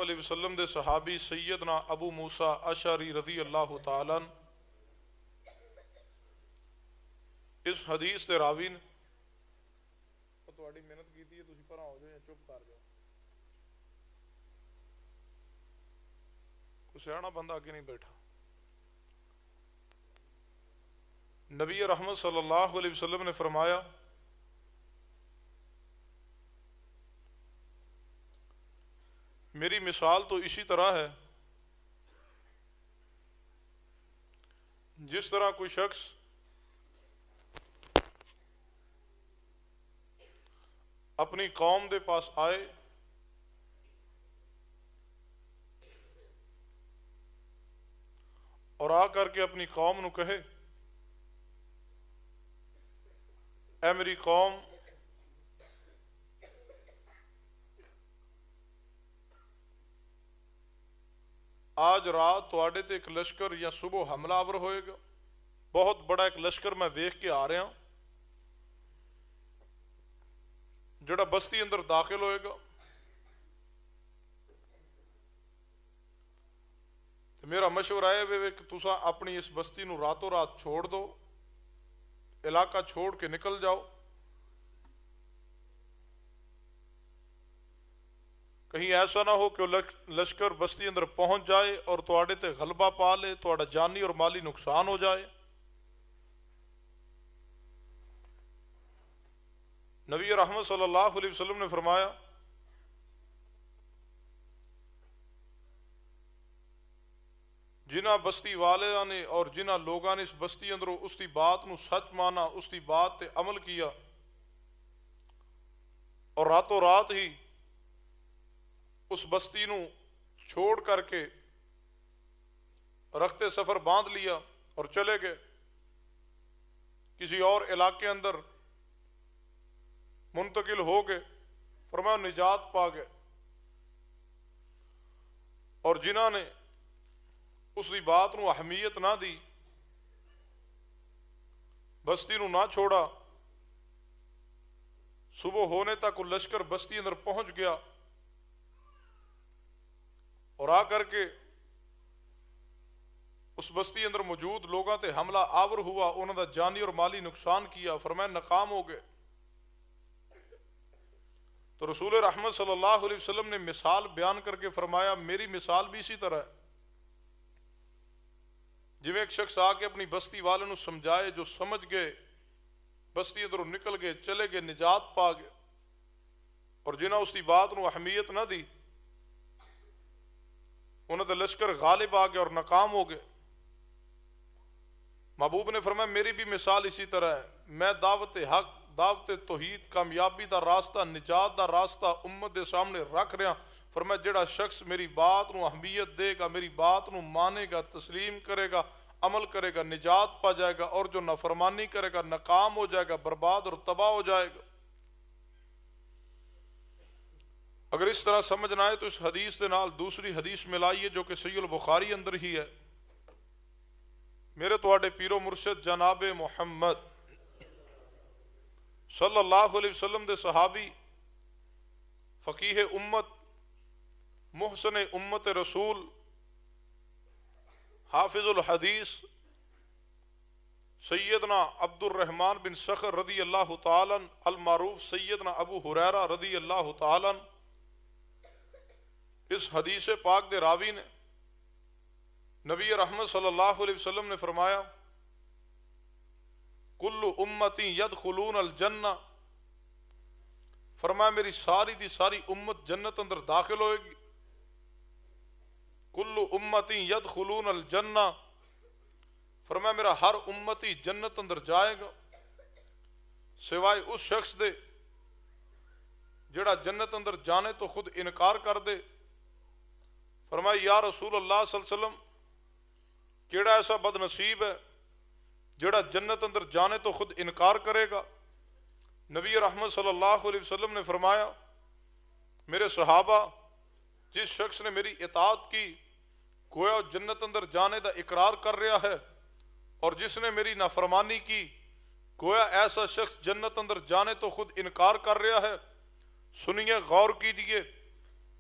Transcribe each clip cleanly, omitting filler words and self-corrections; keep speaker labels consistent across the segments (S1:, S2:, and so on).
S1: علیہ وسلم دے صحابی سیدنا ابو موسیٰ اشعری رضی اللہ تعالیٰ عنہ اس حدیث دے راوی نے تہاڈی محنت کیتی ہے، تسی پرا ہو جاؤ یا چپ کر جاؤ، کوئی سیاںا بندہ آگے نہیں بیٹھا۔ نبی رحمت صلی اللہ علیہ وسلم نے فرمایا میری مثال تو اسی طرح ہے جس طرح کوئی شخص اپنی قوم دے پاس آئے اور آ کر کے اپنی قوم نو کہے اے میری قوم آج رات تواڈے تے ایک لشکر یا صبح حملہ آور ہوئے گا، بہت بڑا ایک لشکر میں ویکھ کے آ رہا ہوں جڑا بستی اندر داخل ہوئے گا، تو میرا مشورہ ہے کہ تسا اپنی اس بستی نو راتوں رات چھوڑ دو، علاقہ چھوڑ کے نکل جاؤ، کہیں ایسا نہ ہو کہ لشکر بستی اندر پہنچ جائے اور تواڈے تے غلبہ پا لے، تواڈا جانی اور مالی نقصان ہو جائے۔ نبی رحمت صلی اللہ علیہ وسلم نے فرمایا جنہ بستی والے نے اور جنہ لوگاں نے اس بستی اندروں اس کی بات نو سچ مانا، اس کی بات تے عمل کیا اور راتوں رات ہی اس بستی نو چھوڑ کر کے رختے سفر باندھ لیا اور چلے گئے کسی اور علاقے اندر منتقل ہو گئے، فرمایا نجات پا گئے، اور جنہاں نے اس دی بات نو اہمیت نہ دی، بستی نو نہ چھوڑا، صبح ہونے تک وہ لشکر بستی اندر پہنچ گیا اور آ کر کے اس بستی اندر موجود لوگاں تے حملہ آور ہوا، انہوں دا جانی اور مالی نقصان کیا، فرمایا ناکام ہو گئے۔ تو رسول رحمت صلی اللہ علیہ وسلم نے مثال بیان کر کے فرمایا میری مثال بھی اسی طرح ہے، جویں ایک شخص آ کے اپنی بستی والے نو سمجھائے، جو سمجھ گئے بستی ادھروں نکل گئے، چلے گئے، نجات پا گئے، اور جنہاں اس کی بات نو اہمیت نہ دی انہوں نے لشکر غالب آ گئے اور ناکام ہو گئے۔ محبوب نے فرمایا میری بھی مثال اسی طرح ہے، میں دعوت حق، دعوت توحید، کامیابی دا راستہ، نجات دا راستہ امت دے سامنے رکھ رہا، فرمایا جڑا شخص میری بات نو اہمیت دے گا، میری بات نو مانے گا، تسلیم کرے گا، عمل کرے گا، نجات پا جائے گا، اور جو نافرمانی کرے گا ناکام ہو جائے گا، برباد اور تباہ ہو جائے گا۔ اگر اس طرح سمجھ نہ آئے تو اس حدیث دے نال دوسری حدیث ملائیے جو کہ صحیح البخاری اندر ہی ہے، میرے تواڈے پیر و مرشد جناب محمد صلی اللہ علیہ وسلم دے صحابی فقیہ امت، محسن امت رسول، حافظ الحدیث سیدنا عبد الرحمن بن صخر رضی اللہ تعالیٰ عنہ المعروف سیدنا ابو ہریرہ رضی اللہ تعالیٰ عنہ، اس حدیث پاک دے راوی نے نبی رحمت صلی اللہ علیہ وسلم نے فرمایا کل امتی یدخلون الجنہ، فرمایا میری ساری دی ساری امت جنت اندر داخل ہوئے گی، کل امتی یدخلون الجنہ، فرمایا میرا ہر امتی جنت اندر جائے گا سوائے اس شخص دے جڑا جنت اندر جانے تو خود انکار کر دے۔ فرمایا یا رسول اللہ صلی اللہ علیہ وسلم کیڑا ایسا بد نصیب ہے جڑا جنت اندر جانے تو خود انکار کرے گا؟ نبی رحمت صلی اللہ علیہ وسلم نے فرمایا میرے صحابہ جس شخص نے میری اطاعت کی گویا جنت اندر جانے دا اقرار کر رہا ہے، اور جس نے میری نافرمانی کی گویا ایسا شخص جنت اندر جانے تو خود انکار کر رہا ہے۔ سنیے، غور کیجیے،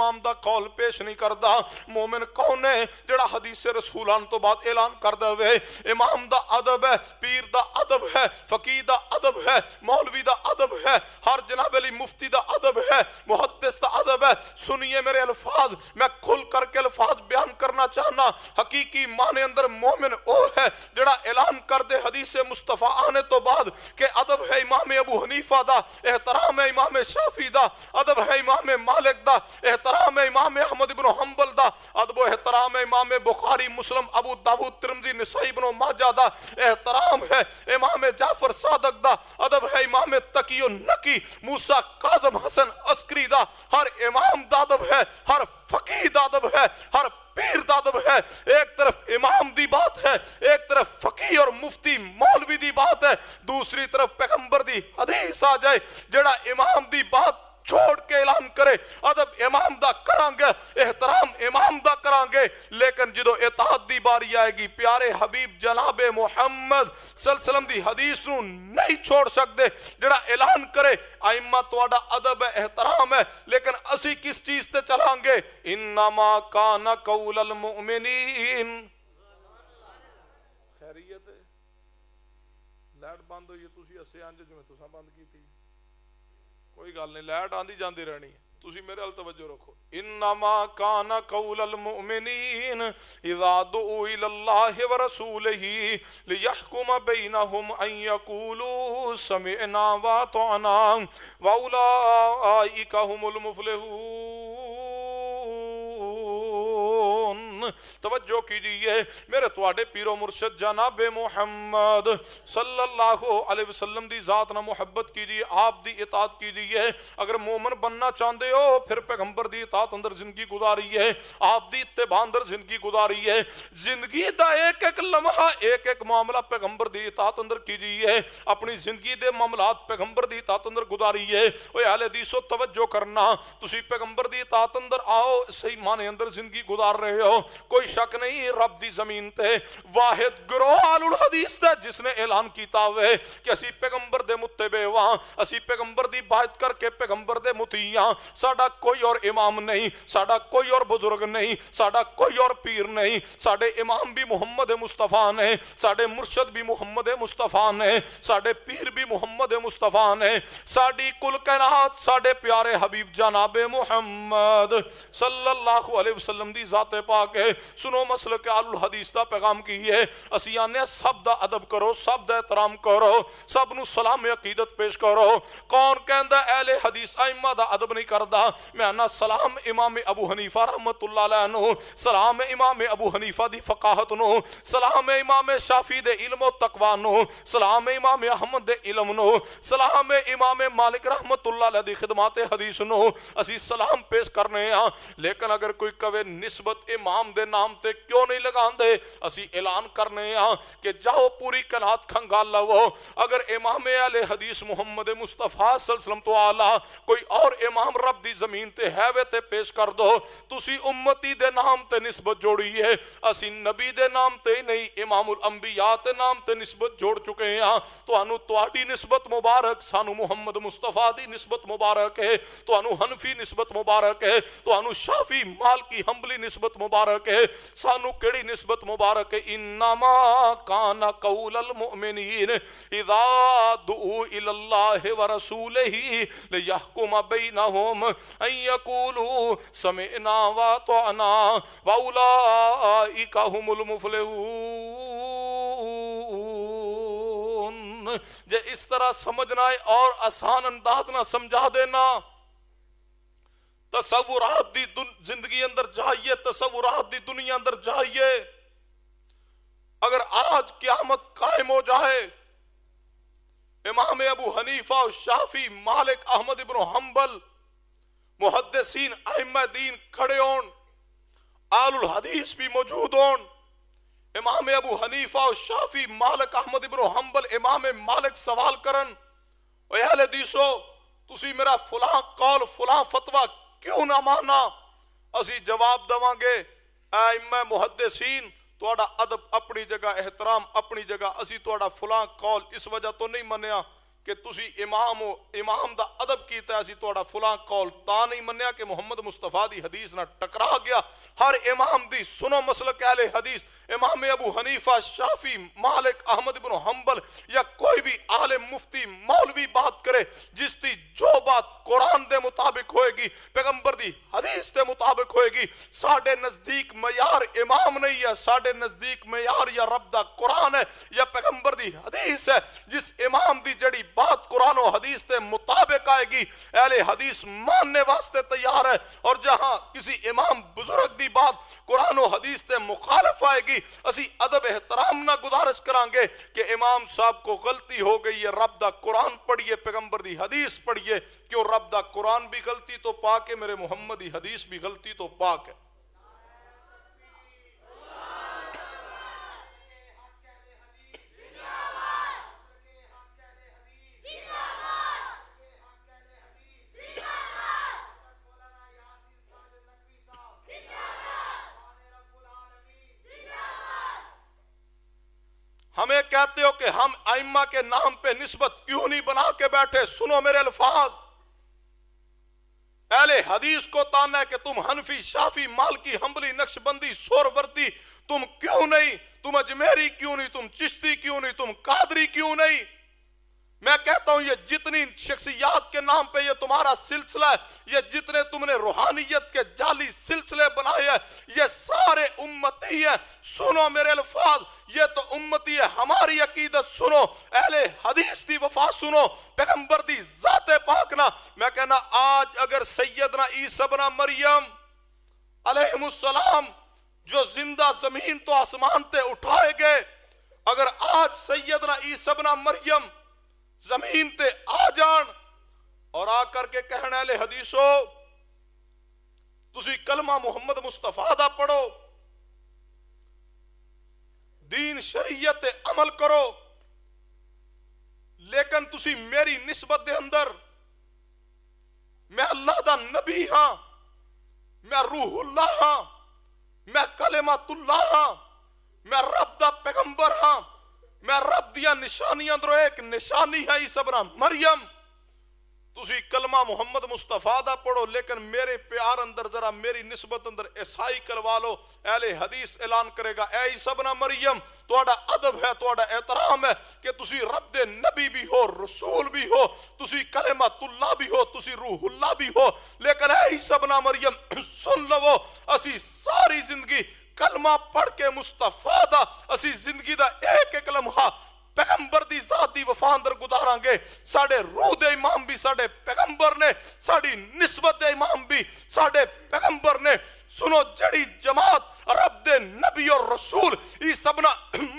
S1: امام دا قول پیش نہیں کردا۔ مومن کون ہے جڑا حدیث رسولان تو بعد اعلان کردہ ہوئے امام دا ادب ہے، پیر دا ادب ہے، فقیہ دا ادب ہے، مولوی دا ادب ہے، ہر جناب علی مفتی دا ادب ہے، محدث دا ادب ہے۔ سنیے میرے الفاظ، میں کھل کر کے الفاظ بیان کرنا چاہنا۔ حقیقی معنی اندر مومن او ہے جڑا اعلان کر دے حدیث مصطفیٰ آنے تو بعد کہ ادب ہے امام ابو حنیفہ دا، احترام ہے امام شافعی دا، ادب ہے امام مالک دا، احترام ہے امام احمد بن حنبل دا، ادب و احترام ہے امام بخاری مسلم ابو داود ترمذی نسائی بن ماجہ دا، احترام ہے امام جعفر صادق دا، ادب ہے امام تقی النقی موسیٰ کاظم حسن عسکری دا۔ ہر امام دا ادب ہے، ہر فقیہ دا ادب ہے، ہر پیر دا ادب ہے۔ ایک طرف امام دی بات ہے، ایک طرف فقیہ اور مفتی مولوی دی بات ہے، دوسری طرف پیغمبر دی حدیث آ جائے جڑا امام دی بات چھوڑ کے اعلان کرے ادب امام دا کران گے، احترام امام دا کران گے، لیکن جدو اطاعت دی باری آئے گی پیارے حبیب جناب محمد صلی اللہ علیہ وسلم دی حدیث نو نہیں چھوڑ سکتے۔ جڑا اعلان کرے ائمہ تواڈا ادب ہے، احترام ہے، لیکن اسی کس چیز تے چلان گے؟ انما کان قول المؤمنین۔ خیریت ہے؟ لائٹ بند ہوئی ہے، تسی اسے آنجے جو میں تساں بند کی تھی، کوئی گل نہیں، لائٹ آندھی جاندی رہنی ہے، تسی میرے ال توجہ رکھو۔ انما کان قول المؤمنین اذا دعوا الی اللہ ورسولہ لیحکم بینہم ان یقولوا سمعنا واطعنا واولئک هم المفلحون۔ توجہ کیجئے میرے تواڈے پیر و مرشد جناب محمد صلی اللہ علیہ وسلم دی ذات نہ محبت کیجئے، آپ دی اطاعت کیجئے۔ اگر مومن بننا چاہتے ہو پھر پیغمبر دی اطاعت اندر زندگی گزاریے، آپ دی اتباع اندر زندگی گزاریے، زندگی دا ایک ایک لمحہ ایک ایک معاملہ پیغمبر دی اطاعت اندر کیجئے، اپنی زندگی دے معاملات پیغمبر دی اطاعت اندر گزاریے۔ اوے اہل حدیثو توجہ کرنا، تسی پیغمبر دی اطاعت اندر آؤ، صحیح معنی اندر زندگی گزار رہے ہو، کوئی شک نہیں رب دی زمین تے واحد گروہ آل الحدیث تے جس نے اعلان کیتا ہوئے کہ اسی پیغمبر دے متبع وہاں، اسی پیغمبر دی بات کر کے پیغمبر دے متیاں، ساڑا کوئی اور امام نہیں، ساڑا کوئی اور بزرگ نہیں، ساڑا کوئی اور پیر نہیں، ساڑے امام بھی محمد مصطفیٰ نے، ساڑے مرشد بھی محمد مصطفیٰ نے، ساڑے پیر بھی محمد مصطفیٰ نے، ساڑی کل کائنات ساڑے پیارے حبیب جناب محمد صلی اللہ علیہ وسلم دی ذات پاک ہے۔ سنو مسلک آل الحدیث دا پیغام کی ہے، اسی آنے سب دا ادب کرو، سب دا احترام کرو، سب نو سلام عقیدت پیش کرو۔ کون کہندہ اہل حدیث ائمہ دا ادب نہیں کردہ؟ میں آنا سلام امام ابو حنیفہ رحمت اللہ علیہ نو، سلام امام ابو حنیفہ دی فقاہت نو، سلام امام شافعی دے علم و تقوی نو، سلام امام احمد دے علم نو، سلام امام مالک رحمت اللہ علیہ دی خدمات حدیث نو، اسی سلام پیش کرنے ہیں۔ لیکن اگر کوئی کہے نسبت امام دے نام تے کیوں نہیں لگان دے، اسی اعلان کرنے ہیں کہ جاؤ پوری کائنات کھنگال لو، اگر امام اہل حدیث محمد مصطفیٰ صلی اللہ علیہ وسلم تو اعلیٰ کوئی اور امام رب دی زمین تے ہے وے تے پیش کر دو، تسی امتی دے نام تے نسبت جوڑی ہے، اسی نبی دے نام تے نہیں امام الانبیاء تے نام تے نسبت جوڑ چکے ہیں۔ تو انو تواڈی نسبت مبارک، سانو محمد مصطفیٰ دی نسبت مبارک ہے، تو انو حنفی نسبت مبارک ہے، تو انو شافی مالکی حنبلی نسبت مبارک ہے، سانو کیڑی نسبت مبارک ہے؟ انما کان قول المؤمنین اذا دعوا الی اللہ ورسولہ لیحکم بینہم ان یقولوا سمعنا واطعنا واولئک هم المفلحون۔ جے اس طرح سمجھنا ہے اور آسان انداز نہ سمجھا دینا، تصورات دی زندگی اندر جائیے، تصورات دی دنیا اندر جائیے۔ اگر آج قیامت قائم ہو جائے، امام ابو حنیفہ شافعی مالک احمد بن حنبل محدثین ائمہ دین کھڑے ہون، آل الحدیث بھی موجود ہون، امام ابو حنیفہ شافعی مالک احمد بن حنبل امام مالک سوال کرن، اے اہل حدیثو تسی میرا فلاں قول فلاں فتوہ کیوں نہ مانا؟ اسی جواب دواں گے ائمہ محدثین تواڈا ادب اپنی جگہ، احترام اپنی جگہ، اسی تواڈا فلاں قول اس وجہ تو نہیں منیا کہ تسی امام ہو، امام دا ادب کیتا ہے، اسی توڑا فلاں قول تا نہیں منیا کہ محمد مصطفیٰ دی حدیث نہ ٹکرا گیا۔ ہر امام دی سنو مسلک اہل حدیث، امام ابو حنیفہ، شافی، مالک، احمد بن حنبل یا کوئی بھی عالم، مفتی، مولوی بات کرے، جس دی جو بات قرآن دے مطابق ہوئے گی، پیغمبر دی حدیث دے مطابق ہوئے گی، ساڑھے نزدیک معیار امام نہیں ہے، ساڑھے نزدیک معیار یا رب دا قرآن ہے یا پیغمبر دی حدیث ہے۔ جس امام دی جڑی بات قرآن و حدیث دے مطابق آئے گی، اہل حدیث ماننے واسطے تیار ہے، اور جہاں کسی امام بزرگ دی بات قرآن و حدیث دے مخالف آئے گی، اسی ادب احترام نہ گزارش کرانگے کہ امام صاحب کو غلطی ہو گئی ہے، رب دا قرآن پڑھیے، پیغمبر دی حدیث پڑھیے، کیوں رب دا قرآن بھی غلطی تو پاک ہے، میرے محمد دی حدیث بھی غلطی تو پاک ہے۔ ہمیں کہتے ہو کہ ہم ائمہ کے نام پہ نسبت کیوں نہیں بنا کے بیٹھے؟ سنو میرے الفاظ، اہل حدیث کو تانا ہے کہ تم حنفی، شافی، مالکی، حنبلی، نقشبندی، سہروردی تم کیوں نہیں، تم اجمیری کیوں نہیں، تم چشتی کیوں نہیں، تم قادری کیوں نہیں؟ میں کہتا ہوں یہ جتنی شخصیات کے نام پہ یہ تمہارا سلسلہ ہے، یہ جتنے تم نے روحانیت کے جعلی سلسلے بنائے ہیں، یہ سارے امتی ہیں۔ سنو میرے الفاظ، یہ تو امتی ہے، ہماری عقیدت سنو، اہل حدیث دی وفا سنو، پیغمبر دی ذات پاک نہ۔ میں کہنا آج اگر سیدنا عیسیٰ ابن مریم علیہ السلام جو زندہ زمین تو آسمان تے اٹھائے گئے، اگر آج سیدنا عیسیٰ ابن مریم زمین تے آ جان اور آ کر کے کہنا اہل حدیثو تسی کلمہ محمد مصطفیٰ دا پڑھو، دین شریعت عمل کرو، لیکن تسی میری نسبت دے اندر میں اللہ دا نبی ہاں، میں روح اللہ ہاں، میں کلمات اللہ ہاں، میں رب دا پیغمبر ہاں، میں رب دیا نشانیاں اندرو ایک نشانی ہے عیسیٰ ابن مریم، تسی کلمہ محمد مصطفیٰ دا پڑھو، لیکن میرے پیار اندر ذرا میری نسبت اندر عیسائی کروا لو۔ اہل حدیث اعلان کرے گا اے عیسیٰ ابن مریم، تہاڈا ادب ہے، تہاڈا احترام ہے کہ تسی رب دے نبی بھی ہو، رسول بھی ہو، تسی کلمۃ اللہ بھی ہو، تسی روح اللہ بھی ہو، لیکن اے عیسیٰ ابن مریم سن لو، اسی ساری زندگی کلمہ پڑھ کے مصطفیٰ دا، اسی زندگی دا ایک ایک لمحہ پیغمبر دی ذات دی وفا اندر گزاران گے۔ ساڑھے روح دے امام بھی ساڑھے پیغمبر نے، ساڑھی نسبت دے امام بھی ساڑھے پیغمبر نے۔ سنو جڑی جماعت رب دے نبی اور رسول عیسیٰ ابن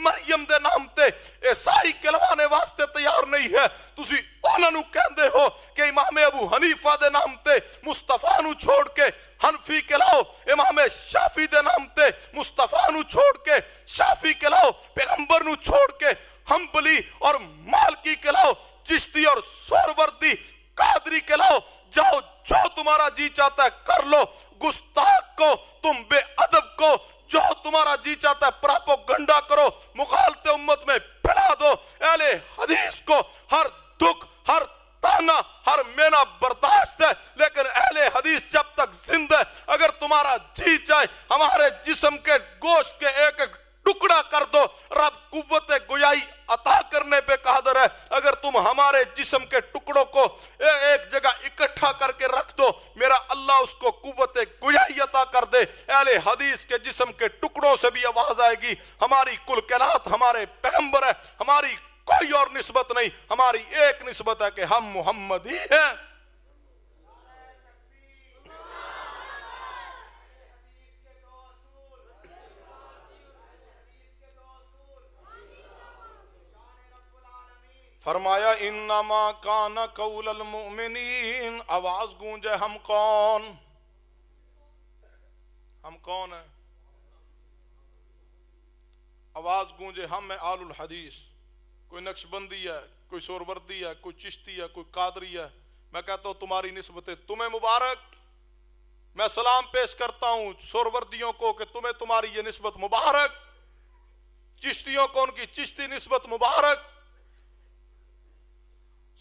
S1: مریم دے نام تے عیسائی کہلوانے واسطے تیار نہیں ہے، تسی انہاں نو کہندے ہو کہ امام ابو حنیفہ دے نام تے مصطفیٰ نو چھوڑ کے حنفی کہلاؤ، امام شافی دے نام تے مصطفیٰ نو چھوڑ کے شافی کہلاؤ، پیغمبر نو چھوڑ کے حنبلی اور مالکی کہلاؤ، چشتی اور سہروردی قادری کہلاؤ، جاؤ جو تمہارا جی چاہتا ہے کر لو، گستاخ کو، تم بے ادب کو جو تمہارا جی چاہتا ہے پراپوگنڈا کرو، مخالط امت میں پھیلا دو۔ اہل حدیث کو ہر دکھ، ہر تانا، ہر مینا برداشت ہے، لیکن اہل حدیث جب تک زندہ ہے، اگر تمہارا جی چاہے ہمارے جسم کے گوشت کے ایک ایک ٹکڑا کر دو، رب قوت گویائی عطا کرنے پہ قادر ہے۔ اگر تم ہمارے جسم کے ٹکڑوں کو ایک جگہ اکٹھا کر کے رکھ دو، میرا اللہ اس کو قوت گویائی عطا کر دے۔ اہل حدیث کے جسم کے ٹکڑوں سے بھی آواز آئے گی ہماری کل کائنات ہمارے پیغمبر ہے، ہماری کوئی اور نسبت نہیں، ہماری ایک نسبت ہے کہ ہم محمد ہی ہیں۔ فرمایا انما کان قول المؤمنین، آواز گونجے ہم کون؟ ہم کون ہیں؟ آواز گونجے ہم ہیں آل الحدیث۔ کوئی نقشبندی ہے، کوئی سہروردی ہے، کوئی چشتی ہے، کوئی قادری ہے، میں کہتا ہوں تمہاری نسبتیں تمہیں مبارک۔ میں سلام پیش کرتا ہوں سہروردیوں کو کہ تمہیں تمہاری یہ نسبت مبارک، چشتیوں کو ان کی چشتی نسبت مبارک،